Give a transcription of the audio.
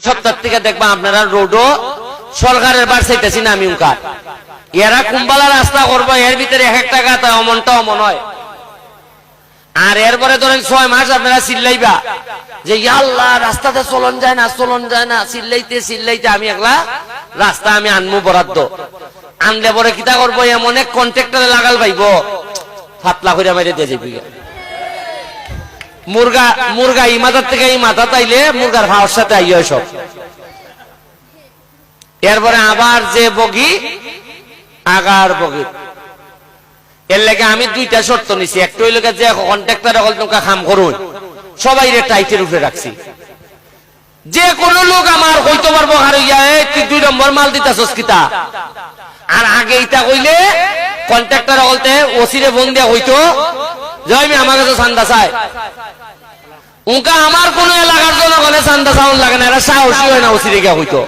সপ্তাহ থেকে দেখবা আপনারা রোডও সরকারের বার চাইতেছি না আমি উনকার এরা কুম্বালা রাস্তা করবো এর ভিতরে এক টাকা তা অমনটা অমন হয় আর এরপরে ধরেন 6 মাস আপনারা চিল্লাইবা যে আল্লাহ রাস্তাতে চলন যায় না চিল্লাইতে আমি একলা রাস্তা আমি আনমু বরাদ্দ আনলে পরে কিতা করবো এমন এক কন্ট্রাক্টরে লাগাল পাইব ফাতলা করে মেরে দিয়ে যাবি মুরগা এই মাথার থেকে এই মাথা তাইলে মুরগার ভাওয়ার সাথে আইয় সব এরপরে আবার যে বগি আগার বগি এর লেগে আমি 2টা শর্ত নিছি একটা হইল যে কন্ট্রাক্টর হল তোমরা কাম করুন সবাই রে টাইটের উপরে রাখছি যে কোন লোক আমার হইতে পারবো হারাইয়া তুই 2 নম্বর মাল দিতাছস কিতা আর আগে ইটা কইলে কন্ট্রাক্টর বলতে ওসিরে ফোন দেয়া হইতো যে আমি আমার কাছে চান্দা চাই উনকা আমার কোন এলাকার জনগণে চান্দা চাউন লাগে না এরা সাহসী হয় না ওসিরে গিয়া হইতো